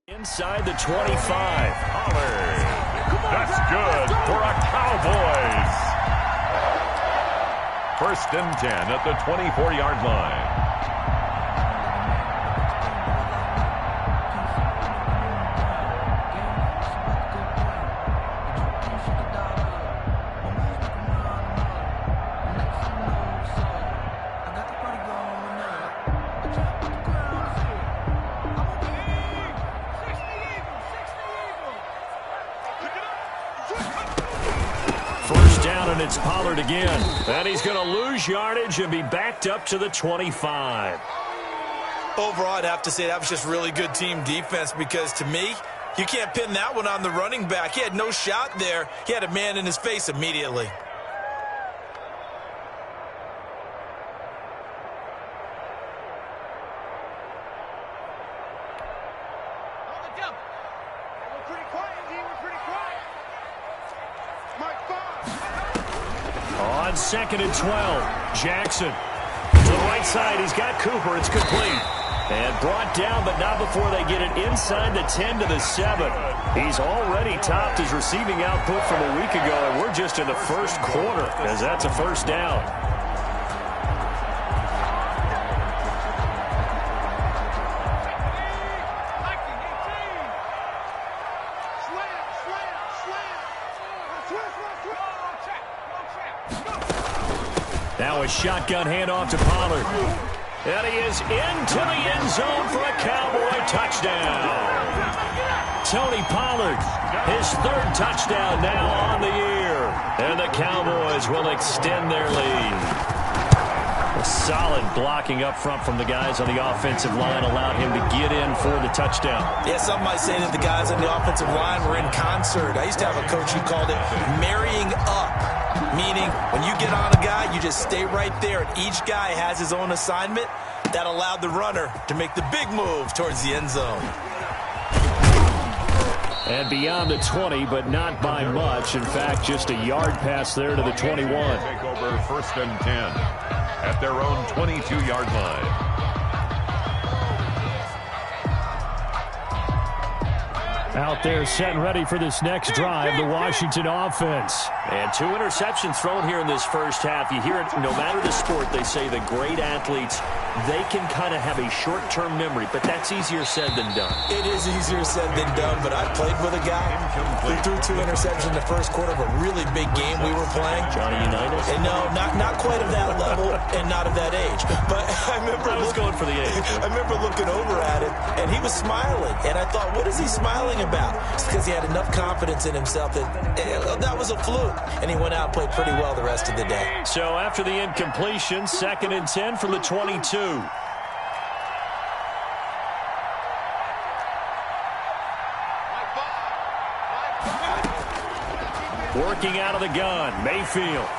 Inside the 25. Pollard. That's good for a Cowboys. 1st and 10 at the 24-yard line. And it's Pollard again. And he's going to lose yardage and be backed up to the 25. Overall, I'd have to say that was just really good team defense because, to me, you can't pin that one on the running back. He had no shot there. He had a man in his face immediately. On 2nd and 12, Jackson to the right side. He's got Cooper. It's complete. And brought down, but not before they get it inside the 10 to the 7. He's already topped his receiving output from a week ago, and we're just in the first quarter as that's a first down. Now a shotgun handoff to Pollard. And he is into the end zone for a Cowboy touchdown. Tony Pollard, his 3rd touchdown now on the year. And the Cowboys will extend their lead. A solid blocking up front from the guys on the offensive line allowed him to get in for the touchdown. Yeah, some might say that the guys on the offensive line were in concert. I used to have a coach who called it marrying up. Meaning, when you get on a guy, you just stay right there. And each guy has his own assignment. That allowed the runner to make the big move towards the end zone. And beyond the 20, but not by much. In fact, just a yard pass there to the 21. Take over 1st and 10 at their own 22-yard line. Out there set and ready for this next drive, the Washington offense. And 2 interceptions thrown here in this first half. You hear it, no matter the sport, they say the great athletes, they can kind of have a short-term memory, but that's easier said than done. It is easier said than done, but I played with a guy who threw 2 interceptions in the first quarter of a really big game we were playing. Johnny Unitas? And no, not quite of that level and not of that age. But I was going for the age. I remember looking over at him, and he was smiling. And I thought, what is he smiling about? It's because he had enough confidence in himself that was a fluke. And he went out and played pretty well the rest of the day. So after the incompletion, 2nd and 10 from the 22. Working out of the gun, Mayfield.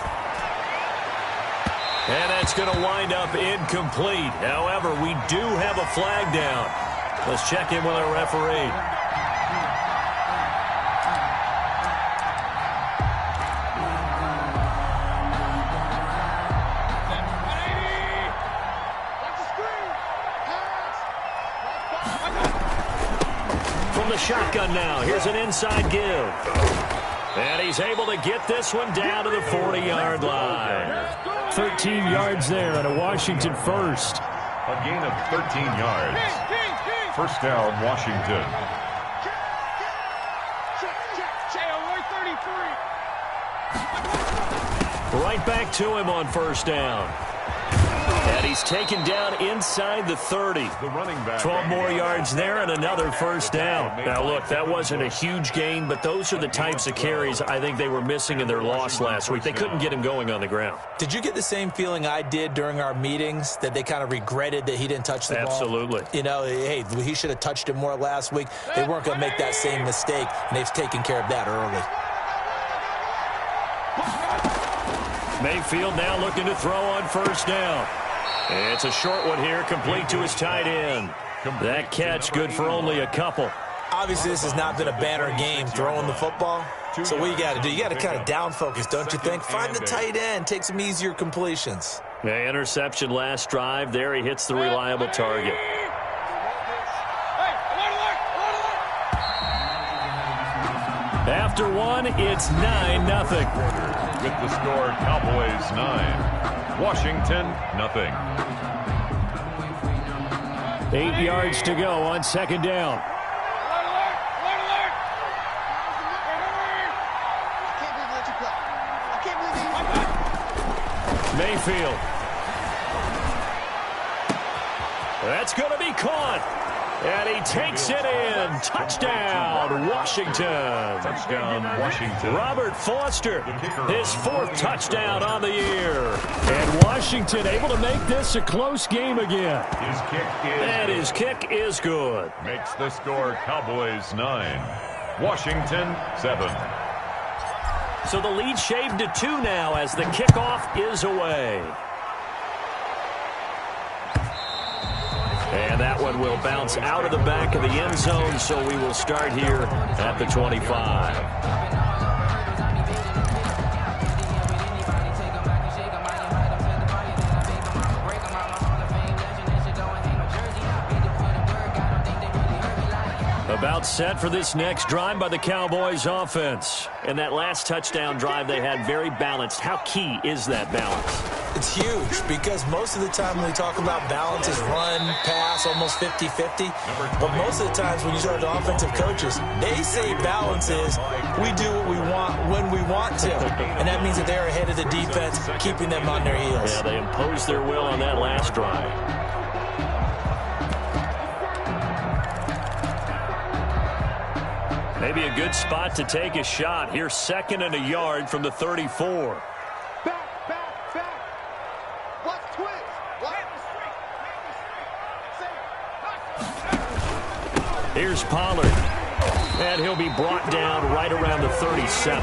And that's going to wind up incomplete. However, we do have a flag down. Let's check in with our referee. From the shotgun now, here's an inside give. And he's able to get this one down to the 40-yard line. 13 yards there and a Washington first. A gain of 13 yards. First down, Washington. Right back to him on first down. And he's taken down inside the 30. The running back. 12 more yards there and another first down. Now, look, that wasn't a huge gain, but those are the types of carries I think they were missing in their loss last week. They couldn't get him going on the ground. Did you get the same feeling I did during our meetings, that they kind of regretted that he didn't touch the ball? Absolutely. You know, hey, he should have touched it more last week. They weren't going to make that same mistake, and they've taken care of that early. Mayfield now looking to throw on first down. It's a short one here, complete to his tight end. That catch good for only a couple. Obviously, this has not been a banner game throwing the football. So what you got to do, you got to kind of down focus, don't you think? Find the tight end, take some easier completions. The interception last drive. There he hits the reliable target. After one, it's 9-0. With the score, Cowboys 9, Washington 0. 8 yards to go on second down. Mayfield. That's going to be caught. And he takes it in. Touchdown, Washington. Touchdown, Washington. Robert Foster, his 4th touchdown on the year. And Washington able to make this a close game again. His kick is good. Makes the score Cowboys 9, Washington 7. So the lead shaved to 2 now as the kickoff is away. And that one will bounce out of the back of the end zone, so we will start here at the 25. About set for this next drive by the Cowboys offense. And that last touchdown drive they had very balanced. How key is that balance? It's huge because most of the time when we talk about balance is run, pass, almost 50-50. But most of the times when you talk to offensive coaches, they say balance is we do what we want when we want to. And that means that they're ahead of the defense, keeping them on their heels. Yeah, they imposed their will on that last drive. Maybe a good spot to take a shot. Here's 2nd and a yard from the 34. Here's Pollard. And he'll be brought down right around the 37.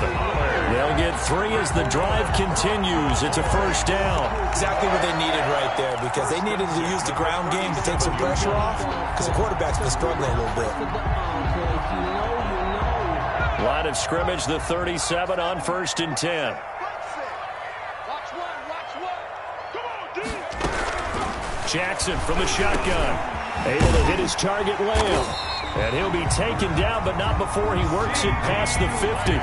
They'll get 3 as the drive continues. It's a first down. Exactly what they needed right there because they needed to use the ground game to take some pressure off because the quarterback's been struggling a little bit. Line of scrimmage, the 37 on 1st and 10. Jackson from the shotgun. Able to hit his target, Lamb. And he'll be taken down, but not before he works it past the 50.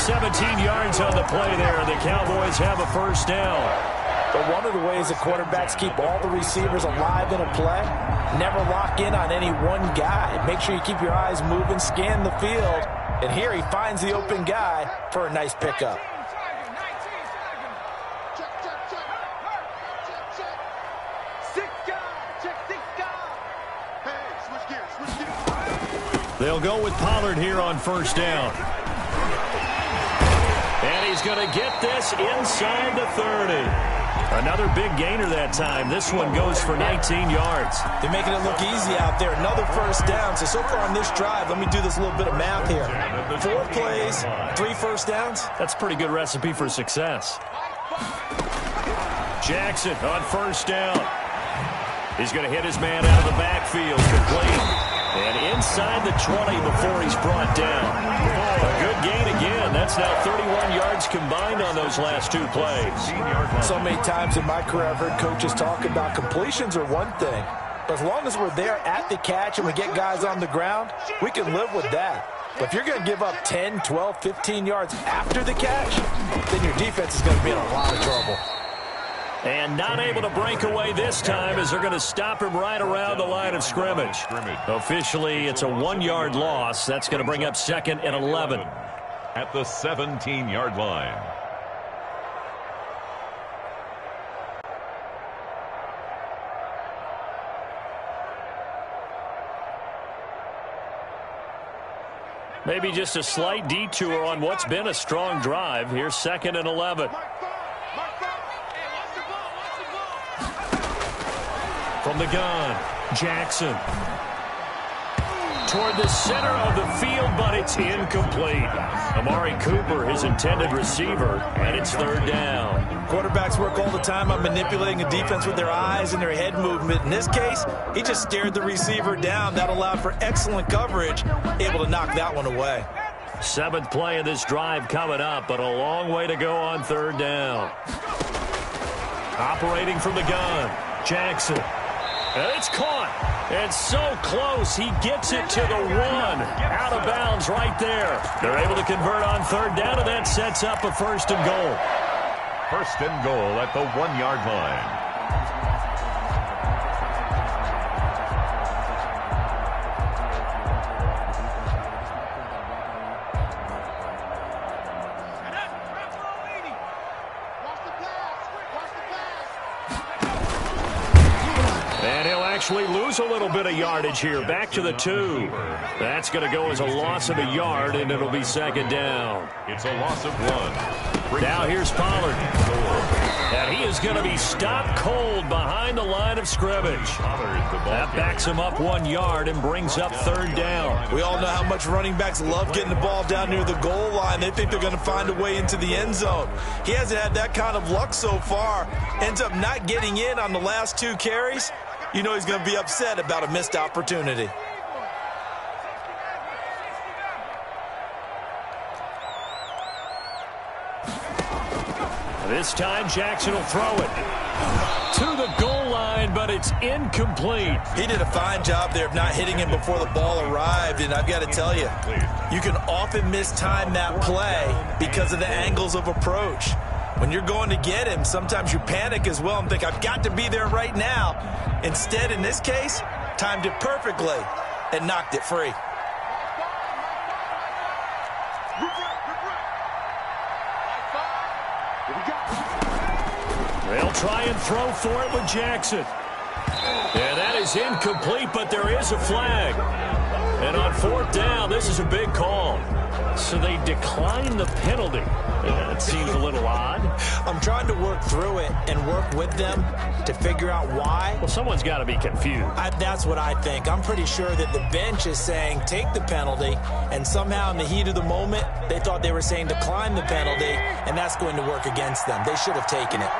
17 yards on the play there. The Cowboys have a first down. But one of the ways the quarterbacks keep all the receivers alive in a play, never lock in on any one guy. Make sure you keep your eyes moving, scan the field. And here he finds the open guy for a nice pickup. They'll go with Pollard here on first down. And he's going to get this inside the 30. Another big gainer that time. This one goes for 19 yards. They're making it look easy out there. Another first down. So far on this drive, let me do this little bit of math here. 4 plays, 3 first downs. That's a pretty good recipe for success. Jackson on first down. He's going to hit his man out of the backfield. Complete. And inside the 20 before he's brought down. A good gain again. That's now 31 yards combined on those last 2 plays. So many times in my career I've heard coaches talk about completions are one thing. But as long as we're there at the catch and we get guys on the ground, we can live with that. But if you're going to give up 10, 12, 15 yards after the catch, then your defense is going to be in a lot of trouble. And not able to break away this time as they're going to stop him right around the line of scrimmage. Officially, it's a 1-yard loss. That's going to bring up 2nd and 11. At the 17-yard line. Maybe just a slight detour on what's been a strong drive. Here's 2nd and 11. From the gun, Jackson. Toward the center of the field, but it's incomplete. Amari Cooper, his intended receiver, and it's 3rd down. Quarterbacks work all the time on manipulating a defense with their eyes and their head movement. In this case, he just stared the receiver down. That allowed for excellent coverage, able to knock that one away. 7th play of this drive coming up, but a long way to go on 3rd down. Operating from the gun, Jackson. And it's caught. And so close, he gets it to the 1. Out of bounds right there. They're able to convert on third down, and that sets up a 1st and goal. 1st and goal at the 1-yard line. Actually lose a little bit of yardage here. Back to the 2. That's going to go as a loss of a yard, and it'll be 2nd down. It's a loss of 1. Now here's Pollard. And he is going to be stopped cold behind the line of scrimmage. That backs him up 1 yard and brings up 3rd down. We all know how much running backs love getting the ball down near the goal line. They think they're going to find a way into the end zone. He hasn't had that kind of luck so far. Ends up not getting in on the last 2 carries. You know he's going to be upset about a missed opportunity. This time Jackson will throw it to the goal line, but it's incomplete. He did a fine job there of not hitting him before the ball arrived, and I've got to tell you, you can often mistime that play because of the angles of approach. When you're going to get him, sometimes you panic as well and think, I've got to be there right now. Instead, in this case, timed it perfectly and knocked it free. They'll try and throw for it with Jackson. And that is incomplete, but there is a flag. And on 4th down, this is a big call. So they decline the penalty. That seems a little odd. I'm trying to work through it and work with them to figure out why. Well, someone's got to be confused. That's what I think. I'm pretty sure that the bench is saying take the penalty, and somehow in the heat of the moment, they thought they were saying decline the penalty, and that's going to work against them. They should have taken it.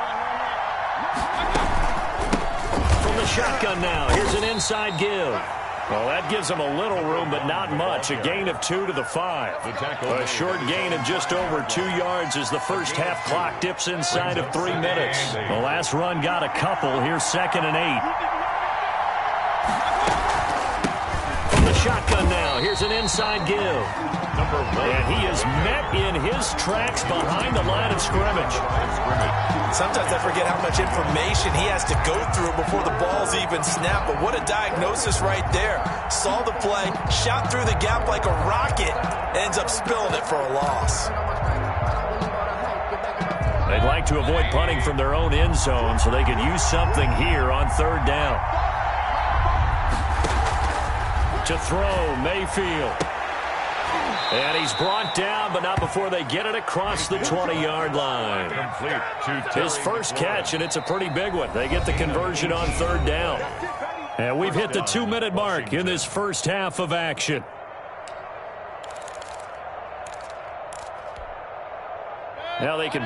From the shotgun now, here's an inside give. Well, that gives them a little room, but not much. A gain of 2 to the 5. A short gain of just over 2 yards as the first half clock dips inside of 3 minutes. The last run got a couple. Here's 2nd and 8. From the shotgun now, here's an inside give. And he is met in his tracks behind the line of scrimmage. Sometimes I forget how much information he has to go through before the ball's even snapped. But what a diagnosis right there. Saw the play, shot through the gap like a rocket, ends up spilling it for a loss. They'd like to avoid punting from their own end zone so they can use something here on 3rd down. To throw, Mayfield. And he's brought down, but not before they get it across the 20-yard line. His first catch, and it's a pretty big one. They get the conversion on 3rd down. And we've hit the 2-minute mark in this first half of action. Now they can